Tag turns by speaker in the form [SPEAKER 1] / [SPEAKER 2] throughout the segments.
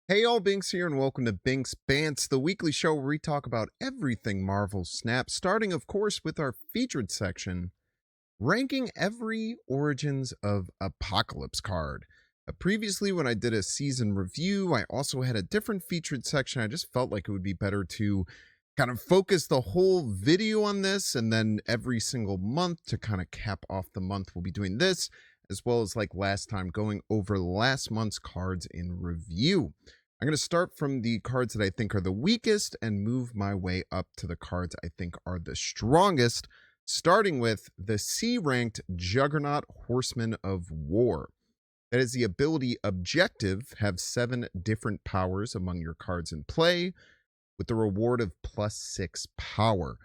[SPEAKER 1] Hey all, Bynx here, and welcome to Bynx Bants, the weekly show where we talk about everything Marvel Snap, starting, of course, with our featured section, ranking every Origins of Apocalypse card. Previously, when I did a season review, I also had a different featured section. I just felt like it would be better to kind of focus the whole video on this, and then every single month to kind of cap off the month, we'll be doing this, as well as like last time, going over last month's cards in review. I'm going to start from the cards that I think are the weakest and move my way up to the cards I think are the strongest, starting with the C-ranked Juggernaut Horseman of War. That is the ability Objective, have 7 different powers among your cards in play, with the reward of +6 power.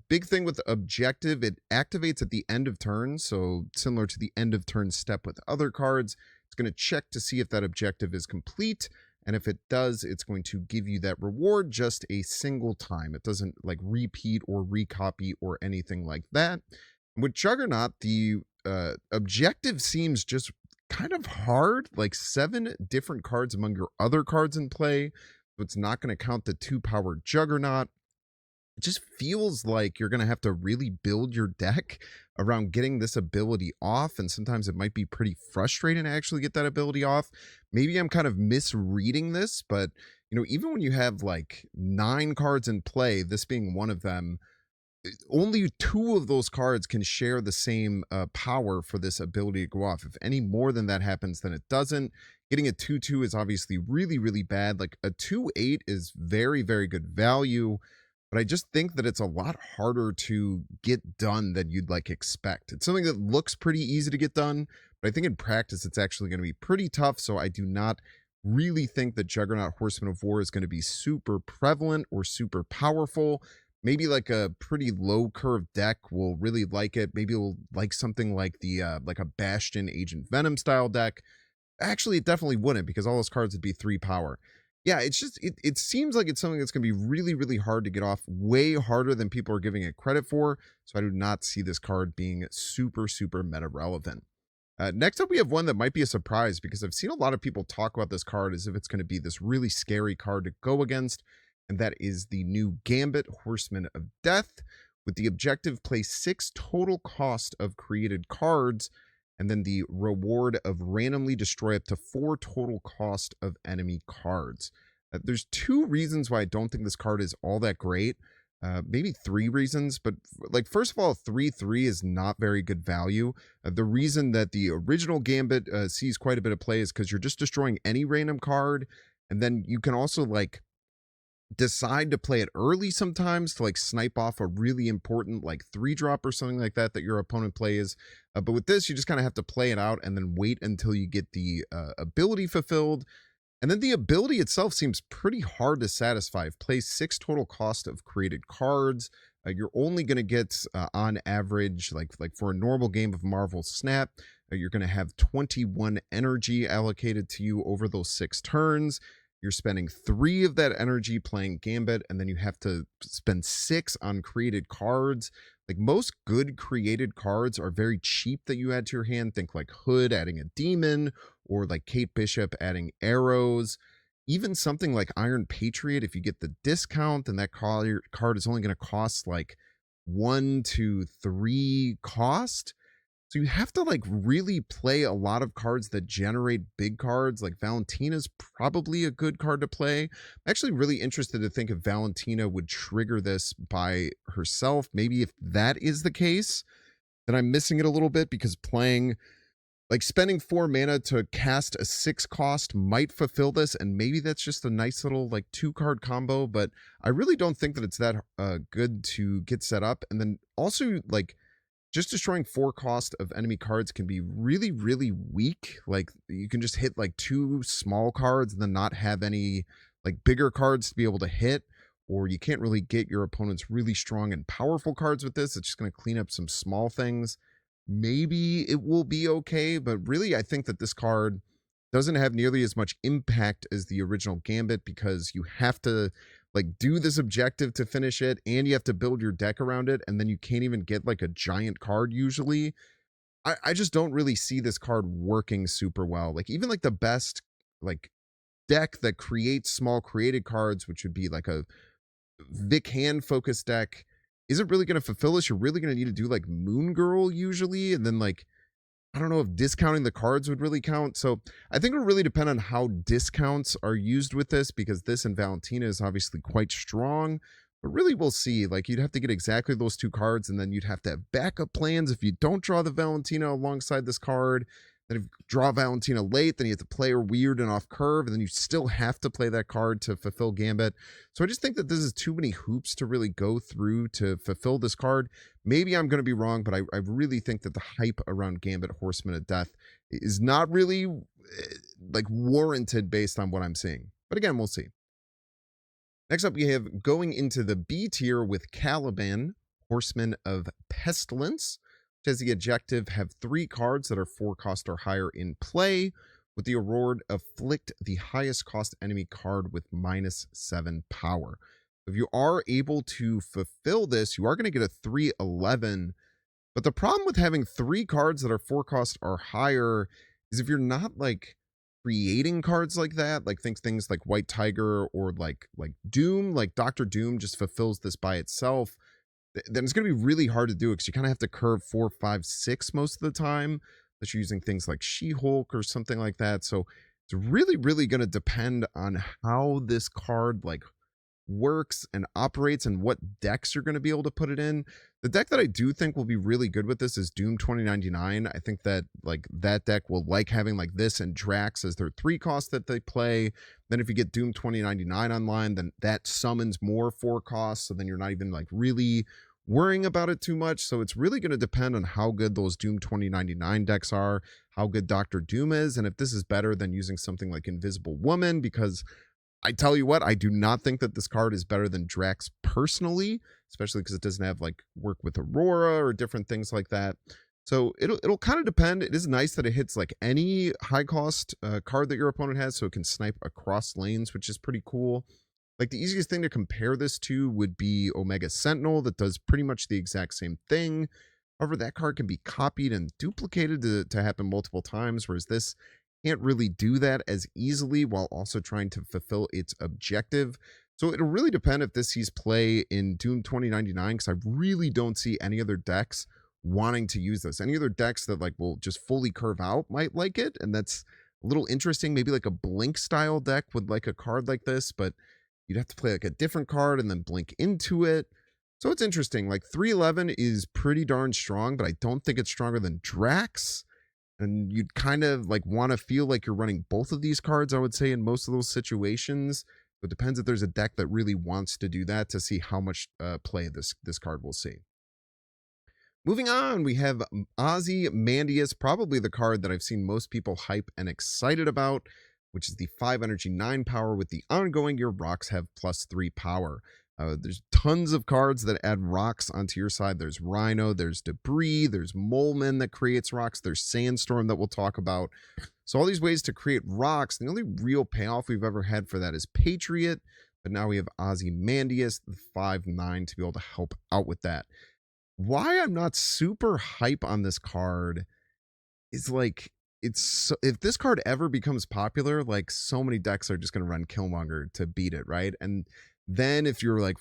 [SPEAKER 1] Big thing with Objective, it activates at the end of turn, so similar to the end of turn step with other cards. It's going to check to see if that objective is complete, and if it does, it's going to give you that reward just a single time. It doesn't like repeat or recopy or anything like that. With Juggernaut, the objective seems just kind of hard, like 7 different cards among your other cards in play. So it's not going to count the 2-power Juggernaut. It just feels like you're going to have to really build your deck around getting this ability off, and sometimes it might be pretty frustrating to actually get that ability off. Maybe I'm kind of misreading this, but even when you have like 9 cards in play, this being one of them, only 2 of those cards can share the same power for this ability to go off. If any more than that happens, then it doesn't. Getting a 2/2 is obviously really, really bad. Like a 2/8 is very, very good value, but I just think that it's a lot harder to get done than you'd like expect. It's something that looks pretty easy to get done, but I think in practice it's actually going to be pretty tough. So I do not really think that Juggernaut Horseman of War is going to be super prevalent or super powerful. Maybe like a pretty low curve deck will really like it. Maybe it'll like something like the like a Bastion Agent Venom style deck. Actually, it definitely wouldn't, because all those cards would be 3 power. Yeah, it's just it seems like it's something that's going to be really, really hard to get off, way harder than people are giving it credit for. So I do not see this card being super, super meta relevant. Next up, we have one that might be a surprise, because I've seen a lot of people talk about this card as if it's going to be this really scary card to go against, and that is the new Gambit Horseman of Death. With the objective, play 6 total cost of created cards, and then the reward of randomly destroy up to 4 total cost of enemy cards. There's 2 reasons why I don't think this card is all that great. Maybe 3 reasons, but like first of all, 3/3 is not very good value. The reason that the original Gambit sees quite a bit of play is because you're just destroying any random card, and then you can also like decide to play it early sometimes to like snipe off a really important like 3-drop or something like that that your opponent plays. But with this, you just kind of have to play it out and then wait until you get the ability fulfilled. And then the ability itself seems pretty hard to satisfy. Play 6 total cost of created cards. You're only going to get on average, like for a normal game of Marvel Snap, you're going to have 21 energy allocated to you over those 6 turns. You're spending 3 of that energy playing Gambit, and then you have to spend 6 on created cards. Like most good created cards are very cheap that you add to your hand. Think like Hood adding a demon, or like Kate Bishop adding arrows. Even something like Iron Patriot, if you get the discount, then that card is only going to cost like 1 to 3 cost. So you have to like really play a lot of cards that generate big cards. Like Valentina's probably a good card to play. I'm actually really interested to think if Valentina would trigger this by herself. Maybe if that is the case, then I'm missing it a little bit, because playing like spending 4 mana to cast a 6 cost might fulfill this, and maybe that's just a nice little like 2-card combo, but I really don't think that it's that good to get set up. And then also like just destroying 4 cost of enemy cards can be really, really weak. Like you can just hit like 2 small cards and then not have any like bigger cards to be able to hit, or you can't really get your opponent's really strong and powerful cards with this. It's just going to clean up some small things. Maybe it will be okay, but really I think that this card doesn't have nearly as much impact as the original Gambit, because you have to like do this objective to finish it, and you have to build your deck around it, and then you can't even get like a giant card usually. I just don't really see this card working super well. Like even like the best like deck that creates small created cards, which would be like a Vic Hand focused deck, isn't really going to fulfill this. You're really going to need to do like Moon Girl usually, and then like I don't know if discounting the cards would really count. So I think it would really depend on how discounts are used with this, because this and Valentina is obviously quite strong. But really, we'll see. Like, you'd have to get exactly those two cards, and then you'd have to have backup plans if you don't draw the Valentina alongside this card. Then if you draw Valentina late, then you have to play her weird and off curve, and then you still have to play that card to fulfill Gambit. So I just think that this is too many hoops to really go through to fulfill this card. Maybe I'm going to be wrong, but I really think that the hype around Gambit Horseman of Death is not really like warranted based on what I'm seeing. But again, we'll see. Next up, we have going into the B tier with Caliban, Horseman of Pestilence, which has the objective have 3 cards that are 4 cost or higher in play, with the reward afflict the highest cost enemy card with -7 power. If you are able to fulfill this, you are going to get a 3/11. But the problem with having 3 cards that are 4 cost or higher is if you're not like creating cards like that, like things like White Tiger or like Doom, like Doctor Doom just fulfills this by itself, then it's going to be really hard to do it because you kind of have to curve 4, 5, 6 most of the time, unless you're using things like She-Hulk or something like that. So it's really going to depend on how this card like works and operates and what decks you're going to be able to put it in. The deck that I do think will be really good with this is Doom 2099. I think that like that deck will like having like this and Drax as their 3 costs that they play. Then if you get Doom 2099 online, then that summons more 4 costs, so then you're not even like really worrying about it too much. So it's really going to depend on how good those Doom 2099 decks are, how good Doctor Doom is, and if this is better than using something like Invisible Woman, because I tell you what, I do not think that this card is better than Drax personally, especially because it doesn't have like work with Aurora or different things like that. So it'll kind of depend. It is nice that it hits like any high cost card that your opponent has, so it can snipe across lanes, which is pretty cool. Like the easiest thing to compare this to would be Omega Sentinel, that does pretty much the exact same thing. However, that card can be copied and duplicated to happen multiple times, whereas this can't really do that as easily while also trying to fulfill its objective. So it'll really depend if this sees play in Doom 2099, because I really don't see any other decks wanting to use this. Any other decks that like will just fully curve out might like it, and that's a little interesting. Maybe like a Blink style deck would like a card like this, but you'd have to play like a different card and then blink into it. So it's interesting. Like 311 is pretty darn strong, but I don't think it's stronger than Drax. And you'd kind of like want to feel like you're running both of these cards, I would say, in most of those situations. It depends if there's a deck that really wants to do that to see how much play this card will see. Moving on, we have Ozymandias, probably the card that I've seen most people hype and excited about, which is the 5 energy 9 power with the ongoing your rocks have +3 power. There's tons of cards that add rocks onto your side. There's Rhino, there's Debris, there's Moleman that creates rocks, there's Sandstorm that we'll talk about. So all these ways to create rocks, the only real payoff we've ever had for that is Patriot, but now we have Ozymandias, the 5/9, to be able to help out with that. Why I'm not super hype on this card is like, if this card ever becomes popular, like so many decks are just going to run Killmonger to beat it, right? And then if you're like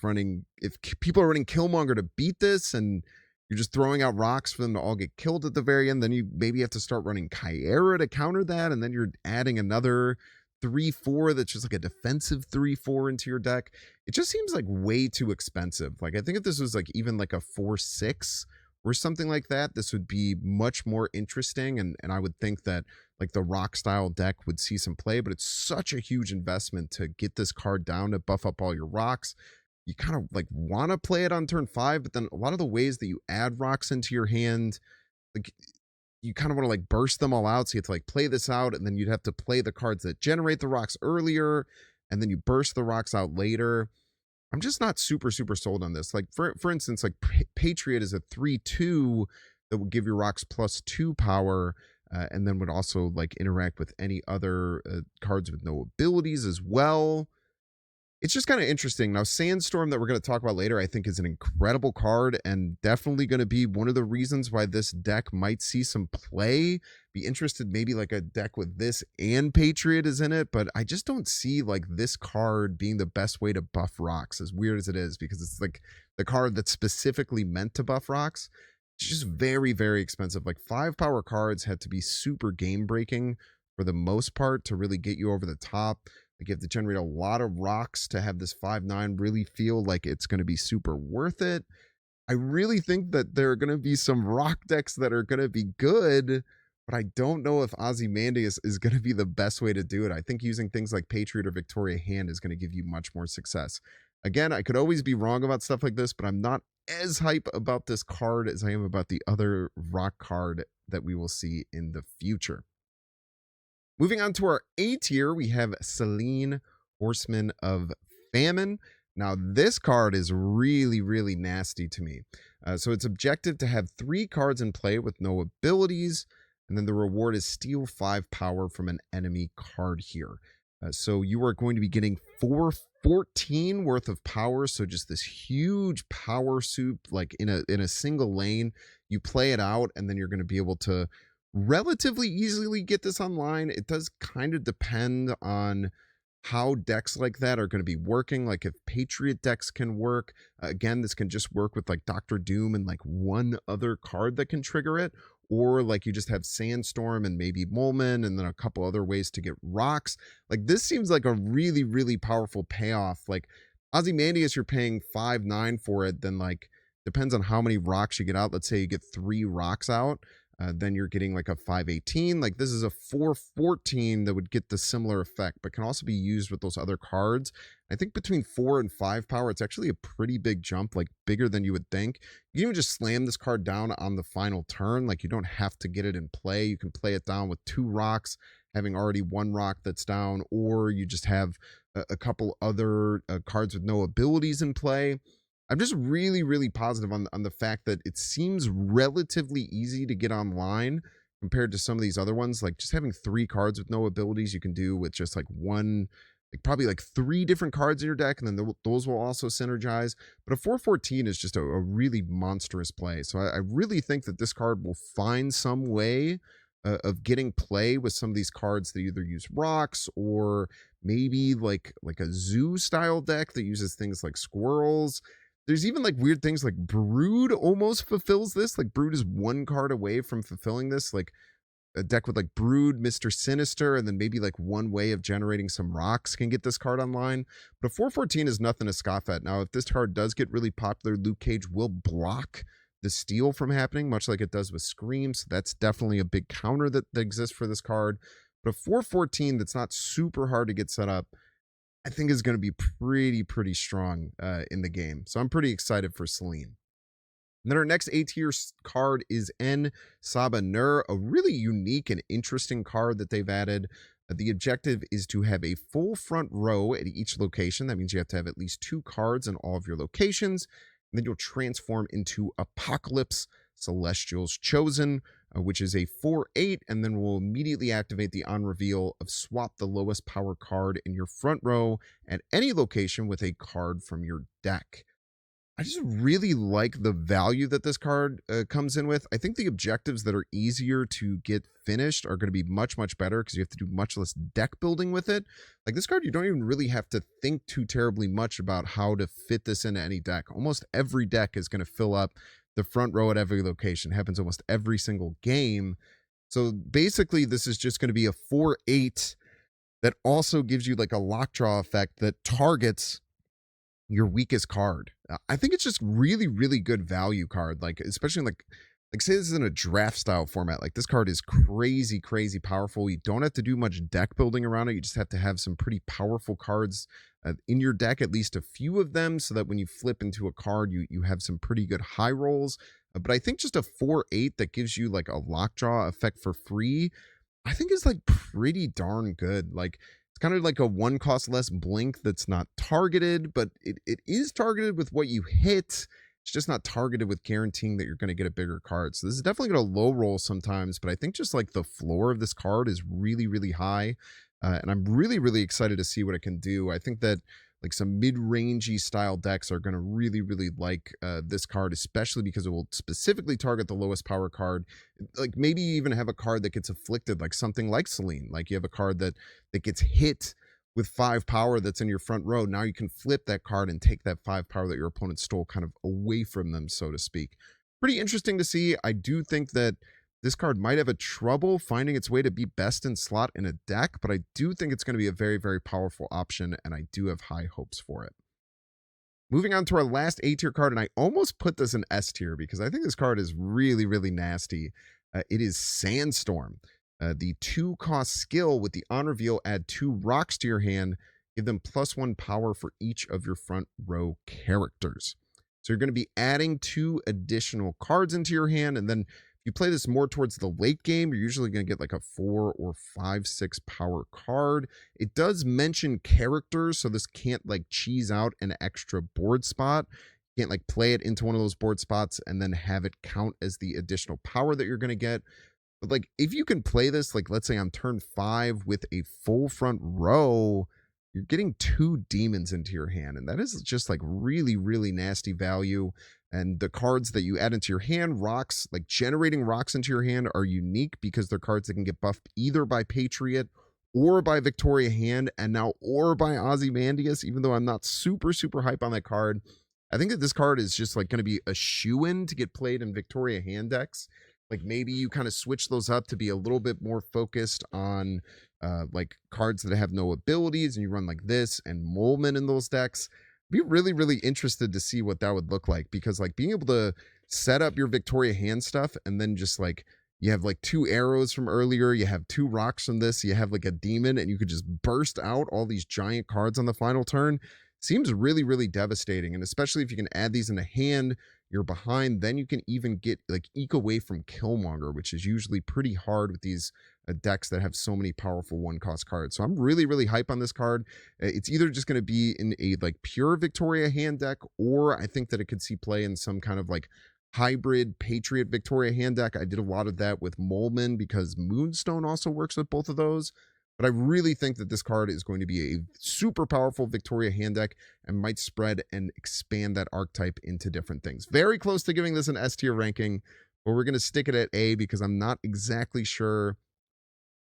[SPEAKER 1] if people are running Killmonger to beat this and you're just throwing out rocks for them to all get killed at the very end, then you maybe have to start running Kyera to counter that, and then you're adding another 3/4 that's just like a defensive 3/4 into your deck. It just seems like way too expensive. Like I think if this was like even like a 4/6 or something like that, this would be much more interesting, and I would think that like the rock style deck would see some play, but it's such a huge investment to get this card down to buff up all your rocks. You kind of like want to play it on turn 5, but then a lot of the ways that you add rocks into your hand, like you kind of want to like burst them all out, so you have to like play this out, and then you'd have to play the cards that generate the rocks earlier, and then you burst the rocks out later. I'm just not super sold on this. Like for instance, like Patriot is a 3/2 that would give your rocks +2 power, and then would also like interact with any other cards with no abilities as well. It's just kind of interesting. Now, Sandstorm, that we're going to talk about later, I think is an incredible card and definitely going to be one of the reasons why this deck might see some play. Be interested, maybe like a deck with this and Patriot is in it, but I just don't see like this card being the best way to buff rocks, as weird as it is, because it's like the card that's specifically meant to buff rocks. It's just very, very expensive. Like 5 power cards had to be super game breaking for the most part to really get you over the top. Like you have to generate a lot of rocks to have this 5/9 really feel like it's going to be super worth it. I really think that there are going to be some rock decks that are going to be good, but I don't know if Ozymandias is going to be the best way to do it. I think using things like Patriot or Victoria Hand is going to give you much more success. Again, I could always be wrong about stuff like this, but I'm not as hype about this card as I am about the other rock card that we will see in the future. Moving on to our A tier, we have Selene, Horseman of Famine. Now, this card is really, really nasty to me. So it's objective to have 3 cards in play with no abilities, and then the reward is steal 5 power from an enemy card here. So you are going to be getting 414 worth of power. So just this huge power soup, like in a single lane. You play it out, and then you're going to be able to relatively easily get this online. It does kind of depend on how decks like that are going to be working. Like if Patriot decks can work, again, this can just work with like Dr. Doom and like one other card that can trigger it. Or like you just have Sandstorm and maybe Molman and then a couple other ways to get rocks. Like this seems like a really, really powerful payoff. Like Ozymandias, you're paying 5/9 for it, then like depends on how many rocks you get out. Let's say you get 3 rocks out. Then you're getting like a 5/18. Like this is a 4/14 that would get the similar effect, but can also be used with those other cards. I think between 4 and 5 power, it's actually a pretty big jump, like bigger than you would think. You can even just slam this card down on the final turn. Like you don't have to get it in play. You can play it down with 2 rocks, having already 1 rock that's down, or you just have a couple other cards with no abilities in play. I'm just really, really positive on the fact that it seems relatively easy to get online compared to some of these other ones. Like just having 3 cards with no abilities, you can do with just like one, like probably like 3 different cards in your deck, and then those will also synergize. But a 414 is just a really monstrous play. So I really think that this card will find some way of getting play with some of these cards that either use rocks or maybe like a zoo style deck that uses things like squirrels. There's even like weird things like Brood almost fulfills this. Like Brood is 1 card away from fulfilling this. Like a deck with like Brood, Mr. Sinister, and then maybe like one way of generating some rocks can get this card online. But a 414 is nothing to scoff at. Now, if this card does get really popular, Luke Cage will block the steal from happening, much like it does with Scream. So that's definitely a big counter that exists for this card. But a 414 that's not super hard to get set up, I think is going to be pretty strong in the game. So I'm pretty excited for Selene. And then our next A tier card is En Saba Nur, a really unique and interesting card that they've added. The objective is to have a full front row at each location. That means you have to have at least 2 cards in all of your locations. And then you'll transform into Apocalypse Celestial's Chosen, which is a 4/8, and then will immediately activate the on reveal of swap the lowest power card in your front row at any location with a card from your deck. I just really like the value that this card comes in with. I think the objectives that are easier to get finished are going to be much better because you have to do much less deck building with it. Like this card, you don't even really have to think too terribly much about how to fit this into any deck. Almost every deck is going to fill up the front row at every location. It happens almost every single game. So basically, this is just going to be a 4/8 that also gives you like a lockjaw effect that targets your weakest card. I think it's just really good value card. Like especially like say this is in a draft style format. Like this card is crazy powerful. You don't have to do much deck building around it. You just have to have some pretty powerful cards in your deck, at least a few of them, so that when you flip into a card, you have some pretty good high rolls. But I think just a 4/8 that gives you like a lockjaw effect for free, I think is like pretty darn good. Like it's kind of like a 1 cost less blink that's not targeted, but it is targeted with what you hit. It's just not targeted with guaranteeing that you're going to get a bigger card. So this is definitely going to low roll sometimes, but I think just like the floor of this card is really high. And I'm really excited to see what it can do. I think that like some mid-rangey style decks are going to really, really like this card, especially because it will specifically target the lowest power card. Like maybe you even have a card that gets afflicted, like something like Selene. Like you have a card that gets hit with 5 power that's in your front row. Now you can flip that card and take that 5 power that your opponent stole kind of away from them, so to speak. Pretty interesting to see. I do think that this card might have a trouble finding its way to be best in slot in a deck, but I do think it's going to be a very, very powerful option, and I do have high hopes for it. Moving on to our last A tier card, and I almost put this in S tier because I think this card is really, really nasty. It is Sandstorm. The 2-cost skill with the on reveal, add 2 rocks to your hand, give them +1 power for each of your front row characters. So you're going to be adding 2 additional cards into your hand, and then if you play this more towards the late game, you're usually going to get like a 4 or 5, 6 power card. It does mention characters, so this can't like cheese out an extra board spot. You can't like play it into one of those board spots and then have it count as the additional power that you're going to get. But like if you can play this, like let's say on turn 5 with a full front row, you're getting 2 demons into your hand, and that is just like really, really nasty value. And the cards that you add into your hand, rocks, like generating rocks into your hand, are unique because they're cards that can get buffed either by Patriot or by Victoria Hand, and now or by Ozymandias, even though I'm not super, super hype on that card. I think that this card is just like going to be a shoo-in to get played in Victoria Hand decks. Like maybe you kind of switch those up to be a little bit more focused on like cards that have no abilities, and you run like this and Molman in those decks. Be really, really interested to see what that would look like, because like being able to set up your Victoria Hand stuff and then just like you have like 2 arrows from earlier, you have 2 rocks from this, you have like a demon, and you could just burst out all these giant cards on the final turn. Seems really, really devastating. And especially if you can add these in a hand, you're behind, then you can even get like eke away from Killmonger, which is usually pretty hard with these decks that have so many powerful 1-cost cards. So I'm really, really hype on this card. It's either just going to be in a like pure Victoria Hand deck, or I think that it could see play in some kind of like hybrid Patriot Victoria Hand deck. I did a lot of that with Molman because Moonstone also works with both of those. But I really think that this card is going to be a super powerful Victoria Hand deck and might spread and expand that archetype into different things. Very close to giving this an S tier ranking, but we're going to stick it at A because I'm not exactly sure,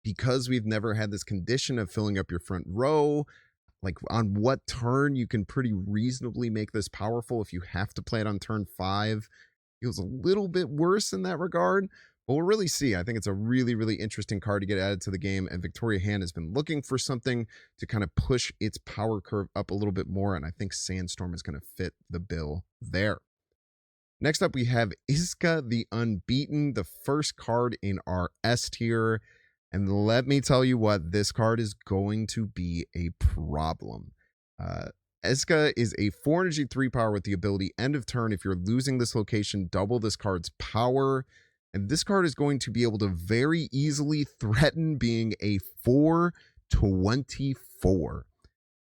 [SPEAKER 1] because we've never had this condition of filling up your front row, like on what turn you can pretty reasonably make this powerful. If you have to play it on turn 5, feels a little bit worse in that regard. But we'll really see. I think it's a really, really interesting card to get added to the game, and Victoria Hand has been looking for something to kind of push its power curve up a little bit more, and I think Sandstorm is going to fit the bill there. Next up, we have Iska the Unbeaten, the first card in our S tier. And let me tell you what, this card is going to be a problem. Iska is a 4 energy 3 power with the ability end of turn. If you're losing this location, double this card's power. And this card is going to be able to very easily threaten being a 4/24.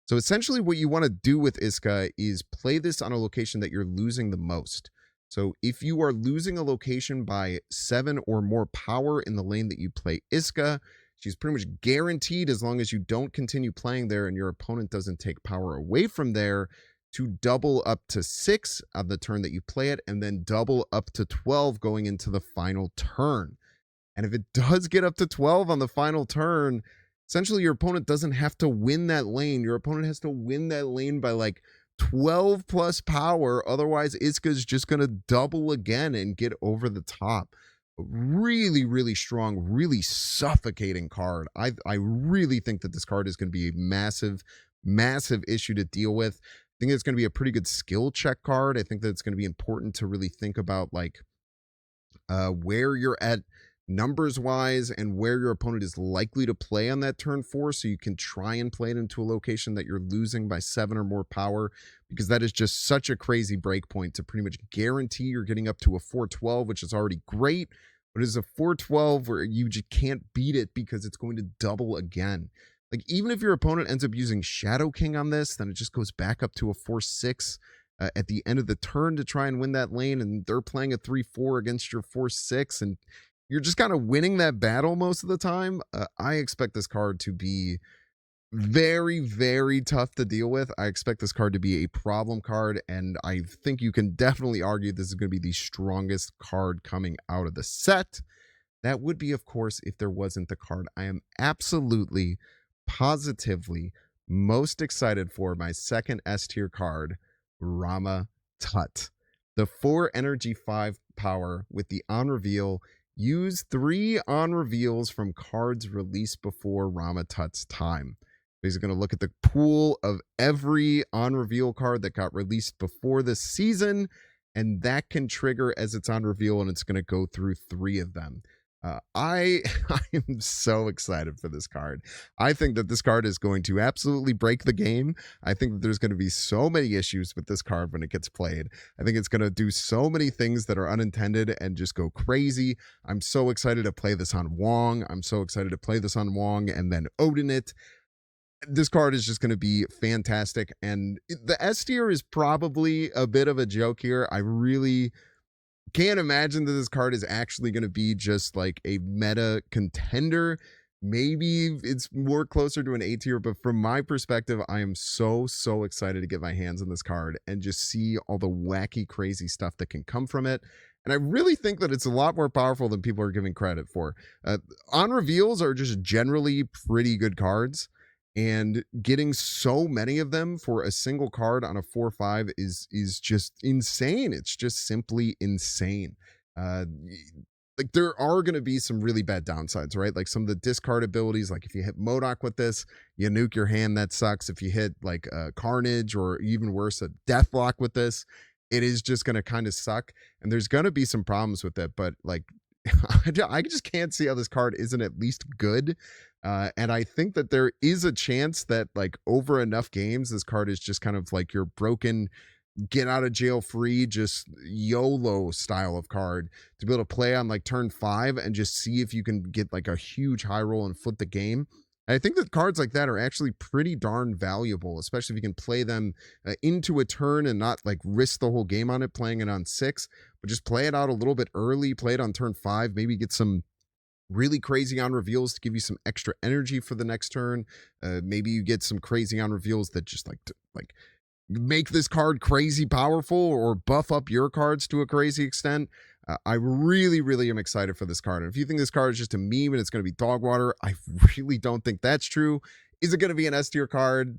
[SPEAKER 1] So essentially what you want to do with Iska is play this on a location that you're losing the most. So if you are losing a location by 7 or more power in the lane that you play Iska, she's pretty much guaranteed, as long as you don't continue playing there and your opponent doesn't take power away from there, to double up to 6 on the turn that you play it, and then double up to 12 going into the final turn. And if it does get up to 12 on the final turn, essentially your opponent doesn't have to win that lane. Your opponent has to win that lane by like 12 plus power. Otherwise, Iska's just going to double again and get over the top. Really, really strong, really suffocating card. I really think that this card is going to be a massive, massive issue to deal with. I think it's going to be a pretty good skill check card. I think that it's going to be important to really think about like where you're at numbers wise and where your opponent is likely to play on that turn 4, so you can try and play it into a location that you're losing by 7 or more power, because that is just such a crazy break point to pretty much guarantee you're getting up to a 4/12, which is already great, but it's a 4/12 where you just can't beat it because it's going to double again. Like even if your opponent ends up using Shadow King on this, then it just goes back up to a 4/6 at the end of the turn to try and win that lane, and they're playing a 3/4 against your 4/6, and you're just kind of winning that battle most of the time. I expect this card to be Very, very tough to deal with. I expect this card to be a problem card, and I think you can definitely argue this is going to be the strongest card coming out of the set. That would be, of course, if there wasn't the card I am absolutely, positively most excited for, my second S tier card, Rama Tut. The 4 energy 5 power with the on reveal. Use 3 on reveals from cards released before Rama Tut's time. He's going to look at the pool of every on reveal card that got released before this season, and that can trigger as it's on reveal, and it's going to go through 3 of them. I I am so excited for this card. I think that this card is going to absolutely break the game. I think that there's going to be so many issues with this card when it gets played. I think it's going to do so many things that are unintended and just go crazy. I'm so excited to play this on Wong. I'm so excited to play this on Wong and then Odin it. This card is just going to be fantastic. And the S tier is probably a bit of a joke here. I really can't imagine that this card is actually going to be just like a meta contender. Maybe it's more closer to an A tier, but from my perspective, I am so excited to get my hands on this card and just see all the wacky, crazy stuff that can come from it. And I really think that it's a lot more powerful than people are giving credit for. On reveals are just generally pretty good cards, and getting so many of them for a single card on a 4/5 is just insane. It's just simply insane. Uh, like there are going to be some really bad downsides, right? Like some of the discard abilities, like if you hit Modoc with this, you nuke your hand, that sucks. If you hit like Carnage or even worse, a Deathlock with this, it is just going to kind of suck. And there's going to be some problems with it, but like I just can't see how this card isn't at least good. And I think that there is a chance that, like, over enough games, this card is just kind of like your broken, get out of jail free, just YOLO style of card to be able to play on like turn 5 and just see if you can get like a huge high roll and flip the game. And I think that cards like that are actually pretty darn valuable, especially if you can play them into a turn and not like risk the whole game on it, playing it on 6, but just play it out a little bit early, play it on turn 5, maybe get some really crazy on reveals to give you some extra energy for the next turn. Maybe you get some crazy on reveals that just like make this card crazy powerful or buff up your cards to a crazy extent. I really am excited for this card. And if you think this card is just a meme and it's going to be dog water, I really don't think that's true. Is it going to be an S tier card?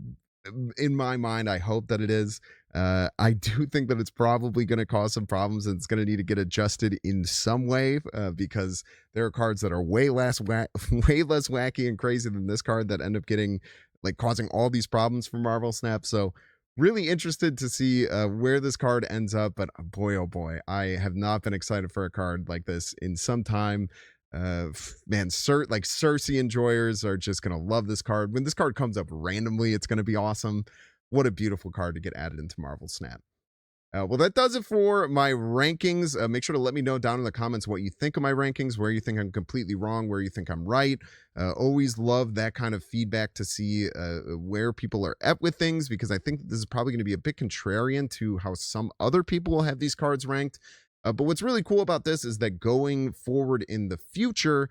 [SPEAKER 1] In my mind, I hope that it is. I do think that it's probably going to cause some problems and it's going to need to get adjusted in some way because there are cards that are way less wacky and crazy than this card that end up getting like causing all these problems for Marvel Snap. So really interested to see where this card ends up. But boy, oh boy, I have not been excited for a card like this in some time. Man, like Cersei enjoyers are just gonna love this card. When this card comes up randomly, it's gonna be awesome. What a beautiful card to get added into Marvel Snap. Well, that does it for my rankings. Make sure to let me know down in the comments what you think of my rankings, where you think I'm completely wrong, where you think I'm right. Always love that kind of feedback to see where people are at with things, because I think this is probably going to be a bit contrarian to how some other people will have these cards ranked. But what's really cool about this is that going forward in the future,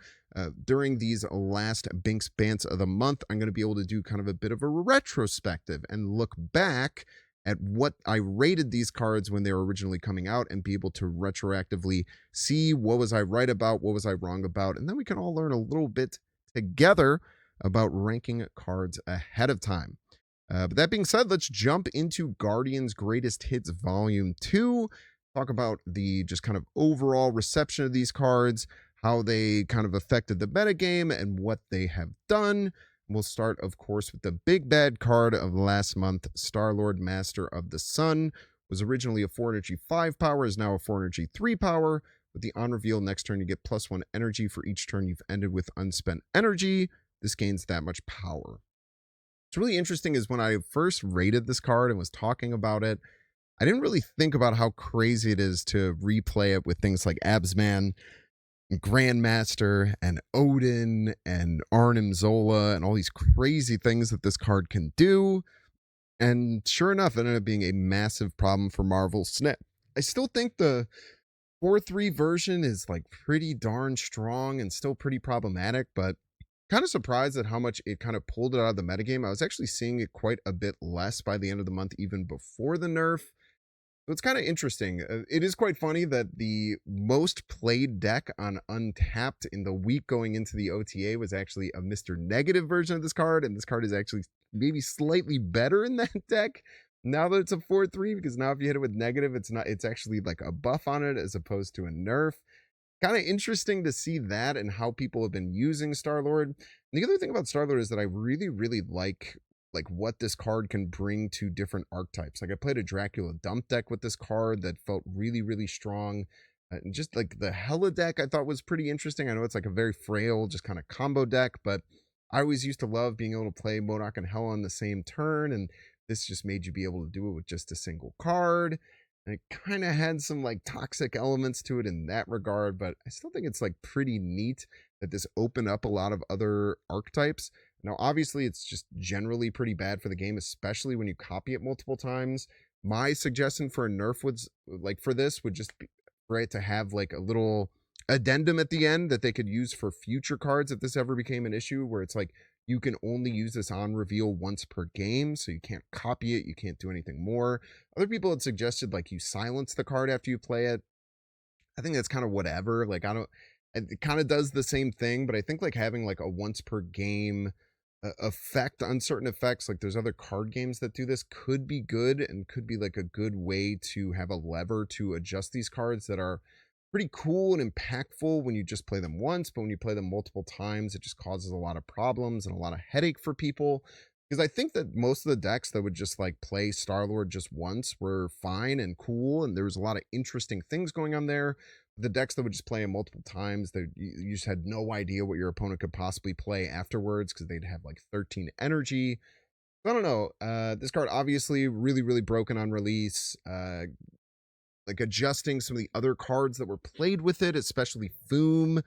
[SPEAKER 1] during these last Bynx Bants of the month, I'm going to be able to do kind of a bit of a retrospective and look back at what I rated these cards when they were originally coming out and be able to retroactively see what was I right about, what was I wrong about, and then we can all learn a little bit together about ranking cards ahead of time. But that being said, let's jump into Guardians Greatest Hits Volume 2, talk about the just kind of overall reception of these cards, how they kind of affected the metagame, and what they have done. We'll start, of course, with the big bad card of last month. Star-Lord, Master of the Sun was originally a 4 energy 5 power, is now a 4 energy 3 power. With the on reveal, next turn you get +1 energy for each turn you've ended with unspent energy. This gains that much power. What's really interesting is when I first rated this card and was talking about it, I didn't really think about how crazy it is to replay it with things like Absman, Grandmaster, and Odin, and Arnim Zola, and all these crazy things that this card can do. And sure enough, it ended up being a massive problem for Marvel Snap. I still think the 4/3 version is like pretty darn strong and still pretty problematic, but Kind of surprised at how much it kind of pulled it out of the metagame. I was actually seeing it quite a bit less by the end of the month, even before the nerf. So it's kind of interesting. It is quite funny that the most played deck on Untapped in the week going into the OTA was actually a Mr. Negative version of this card, and this card is actually maybe slightly better in that deck now that it's a 4/3, because now if you hit it with negative, it's actually like a buff on it as opposed to a nerf. Kind of interesting to see that and how people have been using Star-Lord. And the other thing about Star-Lord is that I really, really like what this card can bring to different archetypes. Like I played a Dracula dump deck with this card that felt really, really strong. And just like the Hella deck I thought was pretty interesting. I know it's like a very frail, just kind of combo deck, but I always used to love being able to play Modok and Hella on the same turn, and this just made you be able to do it with just a single card. And it kind of had some like toxic elements to it in that regard, but I still think it's like pretty neat that this opened up a lot of other archetypes. Now, obviously, it's just generally pretty bad for the game, especially when you copy it multiple times. My suggestion for a nerf would, like for this, would just be for it to have like a little addendum at the end that they could use for future cards if this ever became an issue, where it's like you can only use this on reveal once per game, so you can't copy it, you can't do anything more. Other people had suggested like you silence the card after you play it. I think that's kind of whatever. Like I don't it kind of does the same thing, but I think like having like a once per game effect on certain effects, like there's other card games that do this, could be good and could be like a good way to have a lever to adjust these cards that are pretty cool and impactful when you just play them once, but when you play them multiple times, it just causes a lot of problems and a lot of headache for people. Because I think that most of the decks that would just like play Star-Lord just once were fine and cool, and there was a lot of interesting things going on there. The decks that would just play him multiple times, you just had no idea what your opponent could possibly play afterwards because they'd have like 13 energy. I don't know. This card obviously really, really broken on release. Like adjusting some of the other cards that were played with it, especially Foom,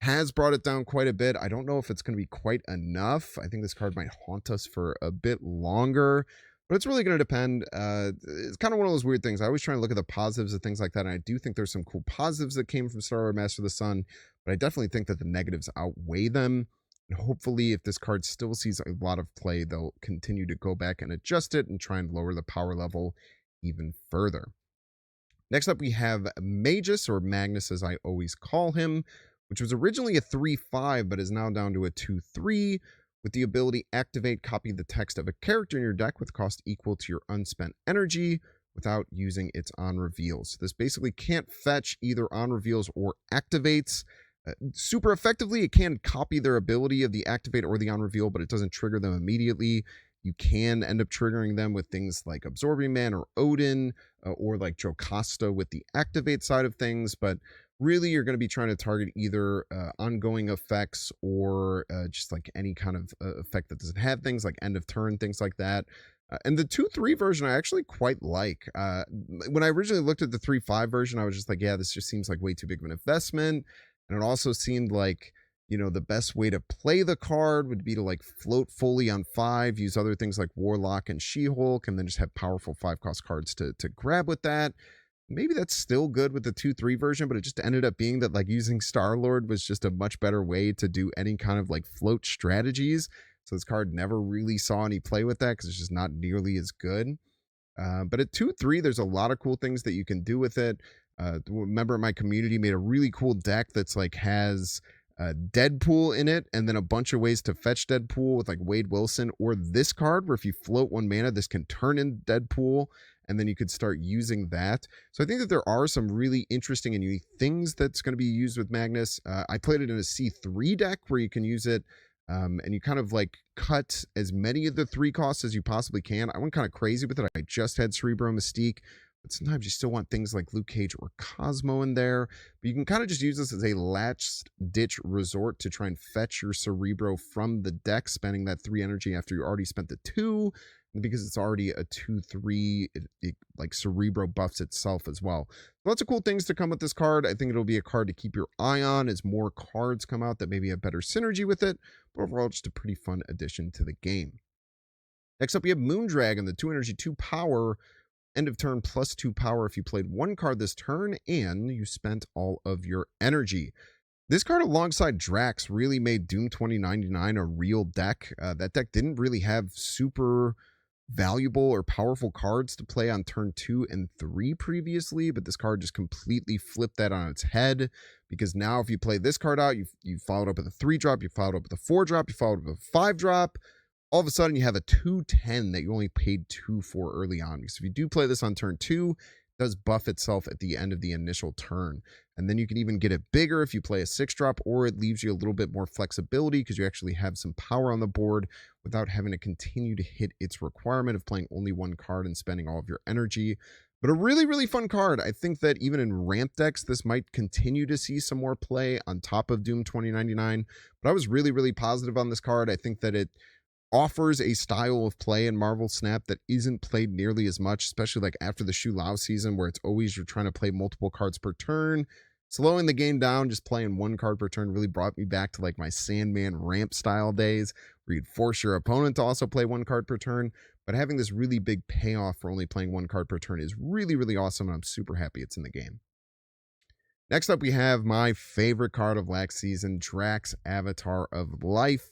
[SPEAKER 1] has brought it down quite a bit. I don't know if it's going to be quite enough. I think this card might haunt us for a bit longer, but it's really going to depend. It's kind of one of those weird things. I always try and look at the positives of things like that, and I do think there's some cool positives that came from Star Wars Master of the Sun, but I definitely think that the negatives outweigh them. And hopefully, if this card still sees a lot of play, they'll continue to go back and adjust it and try and lower the power level even further. Next up, we have Magus, or Magnus as I always call him, which was originally a 3/5, but is now down to a 2/3, with the ability activate, copy the text of a character in your deck with cost equal to your unspent energy without using its on reveals. So this basically can't fetch either on reveals or activates. Super effectively, it can copy their ability of the activate or the on reveal, but it doesn't trigger them immediately. You can end up triggering them with things like Absorbing Man or Odin, or like Jocasta with the activate side of things, but really you're going to be trying to target either ongoing effects or just like any kind of effect that doesn't have things like end of turn, things like that. And the 2/3 version I actually quite like. When I originally looked at the 3/5 version, I was just like, yeah, this just seems like way too big of an investment. And it also seemed like, the best way to play the card would be to like float fully on 5, use other things like Warlock and She-Hulk, and then just have powerful 5-cost cards to grab with that. Maybe that's still good with the 2/3 version, but it just ended up being that like using Star-Lord was just a much better way to do any kind of like float strategies. So this card never really saw any play with that because it's just not nearly as good. But at 2/3, there's a lot of cool things that you can do with it. A member of my community made a really cool deck that's like has Deadpool in it, and then a bunch of ways to fetch Deadpool with like Wade Wilson, or this card where if you float 1 mana, this can turn in Deadpool, and then you could start using that. So I think that there are some really interesting and unique things that's going to be used with Magnus. I played it in a C3 deck where you can use it, and you kind of like cut as many of the 3 costs as you possibly can. I went kind of crazy with it. I just had Cerebro Mystique, but sometimes you still want things like Luke Cage or Cosmo in there. But you can kind of just use this as a last ditch resort to try and fetch your Cerebro from the deck, spending that 3 energy after you already spent the 2. And because it's already a 2/3, it like Cerebro buffs itself as well. Lots of cool things to come with this card. I think it'll be a card to keep your eye on as more cards come out that maybe have better synergy with it. But overall, just a pretty fun addition to the game. Next up, we have Moondragon, the 2 energy, 2 power. End of turn +2 power if you played 1 card this turn and you spent all of your energy. This card alongside Drax really made Doom 2099 a real deck. That deck didn't really have super valuable or powerful cards to play on turn 2 and 3 previously, but this card just completely flipped that on its head, because now if you play this card out, you followed up with a 3-drop, you followed up with a 4-drop, you followed up with a 5-drop, all of a sudden you have a 2/10 that you only paid 2 for early on. Because if you do play this on turn 2, it does buff itself at the end of the initial turn. And then you can even get it bigger if you play a 6-drop, or it leaves you a little bit more flexibility because you actually have some power on the board without having to continue to hit its requirement of playing only one card and spending all of your energy. But a really, really fun card. I think that even in ramp decks, this might continue to see some more play on top of Doom 2099. But I was really, really positive on this card. I think that it offers a style of play in Marvel Snap that isn't played nearly as much, especially like after the Shu Lao season, where it's always you're trying to play multiple cards per turn. Slowing the game down, just playing one card per turn really brought me back to like my Sandman ramp style days, where you'd force your opponent to also play one card per turn. But having this really big payoff for only playing one card per turn is really, really awesome, and I'm super happy it's in the game. Next up, we have my favorite card of last season, Drax, Avatar of Life.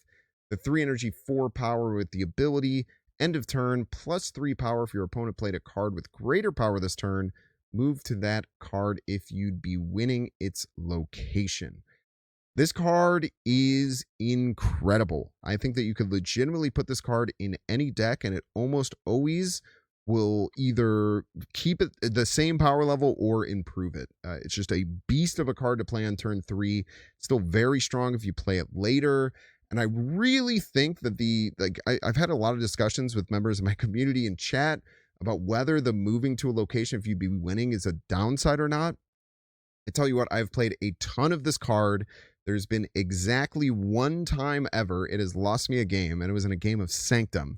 [SPEAKER 1] The 3 energy, 4 power with the ability, end of turn, plus 3 power if your opponent played a card with greater power this turn. Move to that card if you'd be winning its location. This card is incredible. I think that you could legitimately put this card in any deck, and it almost always will either keep it the same power level or improve it. It's just a beast of a card to play on turn 3. Still very strong if you play it later. And I really think that I've had a lot of discussions with members of my community in chat about whether the moving to a location if you'd be winning is a downside or not. I tell you what, I've played a ton of this card. There's been exactly one time ever it has lost me a game, and it was in a game of Sanctum.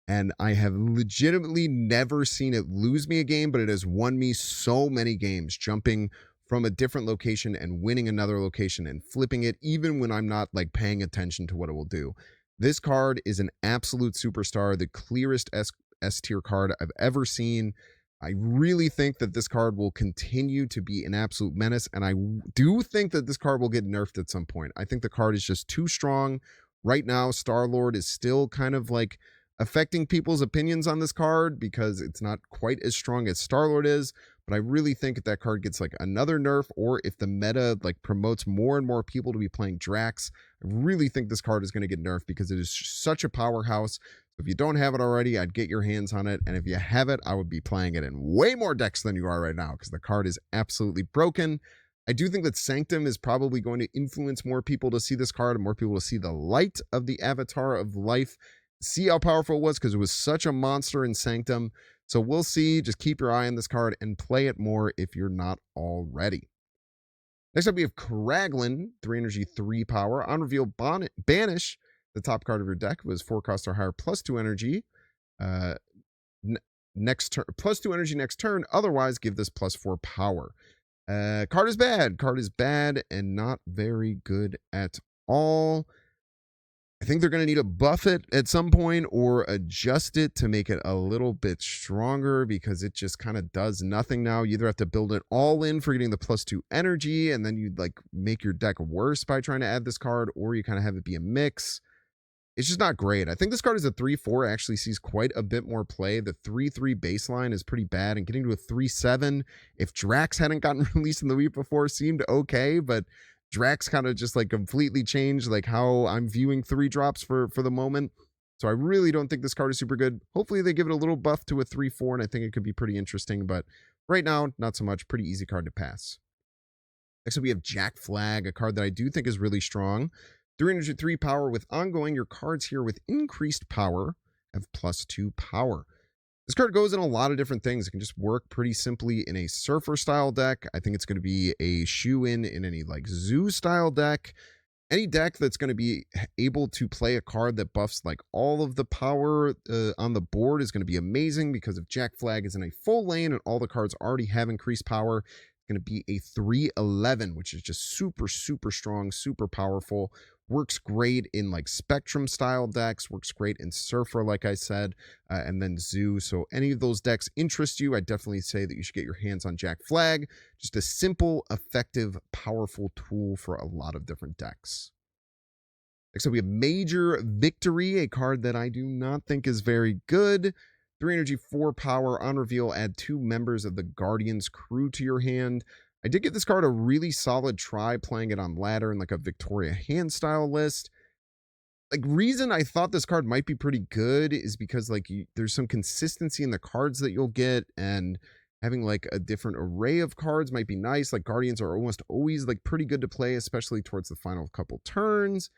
[SPEAKER 1] And I have legitimately never seen it lose me a game, but it has won me so many games, jumping from a different location and winning another location and flipping it, even when I'm not like paying attention to what it will do. This card is an absolute superstar, the clearest S tier card I've ever seen. I really think that this card will continue to be an absolute menace, and I do think that this card will get nerfed at some point. I think the card is just too strong. Right now, Star-Lord is still kind of like affecting people's opinions on this card because it's not quite as strong as Star-Lord is. But I really think if that card gets like another nerf, or if the meta like promotes more and more people to be playing Drax, I really think this card is going to get nerfed because it is such a powerhouse. So if you don't have it already, I'd get your hands on it. And if you have it, I would be playing it in way more decks than you are right now, because the card is absolutely broken. I do think that Sanctum is probably going to influence more people to see this card and more people to see the light of the Avatar of Life, see how powerful it was, because it was such a monster in Sanctum. So we'll see. Just keep your eye on this card and play it more if you're not already. Next up, we have Kraglin, 3 energy, 3 power. On reveal, banish the top card of your deck. Was 4 cost or higher, plus 2 energy. Next turn, plus 2 energy next turn. Otherwise, give this plus 4 power. Card is bad. Card is bad and not very good at all. I think they're going to need to buff it at some point or adjust it to make it a little bit stronger, because it just kind of does nothing now. You either have to build it all in for getting the plus 2 energy, and then you'd like make your deck worse by trying to add this card, or you kind of have it be a mix. It's just not great. I think this card is a 3/4 actually sees quite a bit more play. The 3/3 baseline is pretty bad, and getting to a 3/7, if Drax hadn't gotten released in the week before, seemed okay, but Drax kind of just like completely changed like how I'm viewing 3-drops for the moment. So I really don't think this card is super good. Hopefully they give it a little buff to a 3/4, and I think it could be pretty interesting, but right now, not so much. Pretty easy card to pass. Next up, we have Jack Flag, a card that I do think is really strong. 303 power with ongoing. Your cards here with increased power have plus 2 power. This card goes in a lot of different things. It can just work pretty simply in a Surfer style deck. I think it's going to be a shoe-in in any like Zoo style deck. Any deck that's going to be able to play a card that buffs like all of the power on the board is going to be amazing, because if Jack Flag is in a full lane and all the cards already have increased power, it's going to be a 3/11, which is just super, super strong, super powerful. Works great in like Spectrum style decks, works great in Surfer, like I said, and then Zoo. So any of those decks interest you, I definitely say that you should get your hands on Jack Flag. Just a simple, effective, powerful tool for a lot of different decks. Next up, we have Major Victory, a card that I do not think is very good. 3 energy, 4 power. On reveal, add 2 members of the Guardian's crew to your hand. I did give this card a really solid try playing it on ladder in like a Victoria hand style list. Like, reason I thought this card might be pretty good is because like there's some consistency in the cards that you'll get, and having like a different array of cards might be nice. Like Guardians are almost always like pretty good to play, especially towards the final couple turns.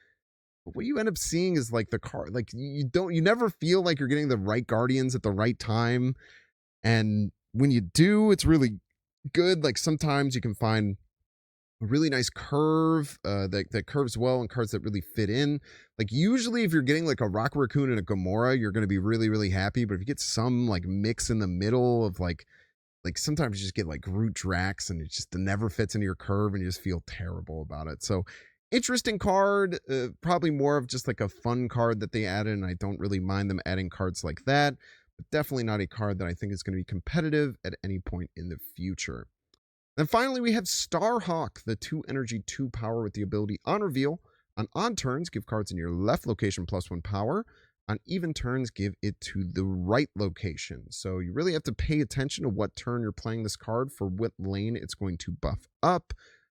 [SPEAKER 1] But what you end up seeing is like the card, like you never feel like you're getting the right Guardians at the right time. And when you do, it's really good. Like sometimes you can find a really nice curve that curves well, and cards that really fit in. Like usually if you're getting like a Rock Raccoon and a Gamora, you're going to be really, really happy. But if you get some like mix in the middle of like sometimes you just get like Groot Drax and it just never fits into your curve and you just feel terrible about it. So interesting card, probably more of just like a fun card that they added, and I don't really mind them adding cards like that, but definitely not a card that I think is going to be competitive at any point in the future. Then finally, we have Starhawk, the 2 energy, 2 power with the ability on reveal. On turns, give cards in your left location +1 power. On even turns, give it to the right location. So you really have to pay attention to what turn you're playing this card for what lane it's going to buff up.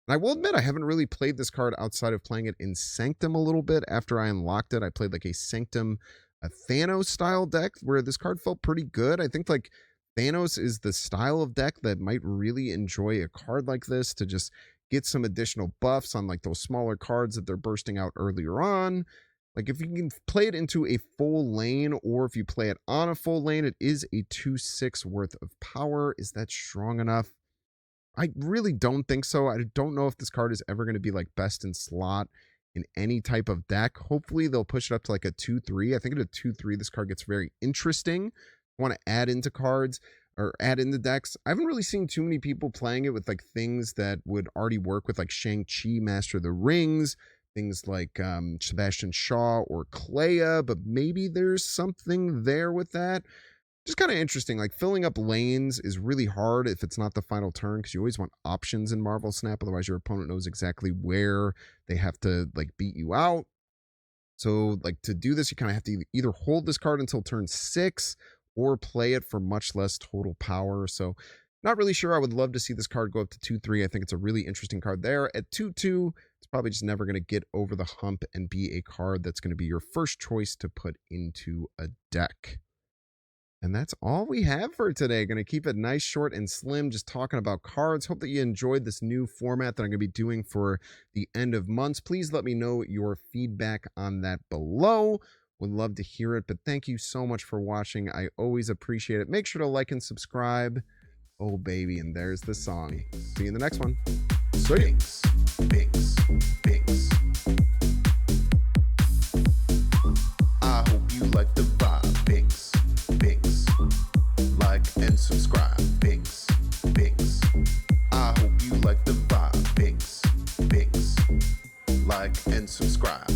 [SPEAKER 1] And I will admit, I haven't really played this card outside of playing it in Sanctum a little bit. After I unlocked it, I played like a Sanctum, a Thanos style deck where this card felt pretty good. I think like Thanos is the style of deck that might really enjoy a card like this to just get some additional buffs on like those smaller cards that they're bursting out earlier on. Like if you can play it into a full lane, or if you play it on a full lane, it is a 2/6 worth of power. Is that strong enough? I really don't think so. I don't know if this card is ever going to be like best in slot in any type of deck. Hopefully they'll push it up to like a 2/3. I think at a 2/3, this card gets very interesting. I want to add into cards or add into decks. I haven't really seen too many people playing it with like things that would already work with like Shang-Chi, Master of the Rings, things like Sebastian Shaw or Clea, but maybe there's something there with that. Just kind of interesting. Like filling up lanes is really hard if it's not the final turn, because you always want options in Marvel Snap. Otherwise your opponent knows exactly where they have to like beat you out. So like to do this, you kind of have to either hold this card until turn 6 or play it for much less total power. So not really sure. I would love to see this card go up to 2/3. I think it's a really interesting card there. At 2/2, it's probably just never going to get over the hump and be a card that's going to be your first choice to put into a deck. And that's all we have for today. Going to keep it nice, short, and slim, just talking about cards. Hope that you enjoyed this new format that I'm going to be doing for the end of months. Please let me know your feedback on that below. Would love to hear it, but thank you so much for watching. I always appreciate it. Make sure to like and subscribe. Oh, baby, and there's the song. See you in the next one.
[SPEAKER 2] Bynx, Bynx, Bynx. I hope you like the vibe. Bynx, Bynx. Like and subscribe. Bynx, Bynx. I hope you like the vibe. Bynx, Bynx. Like and subscribe.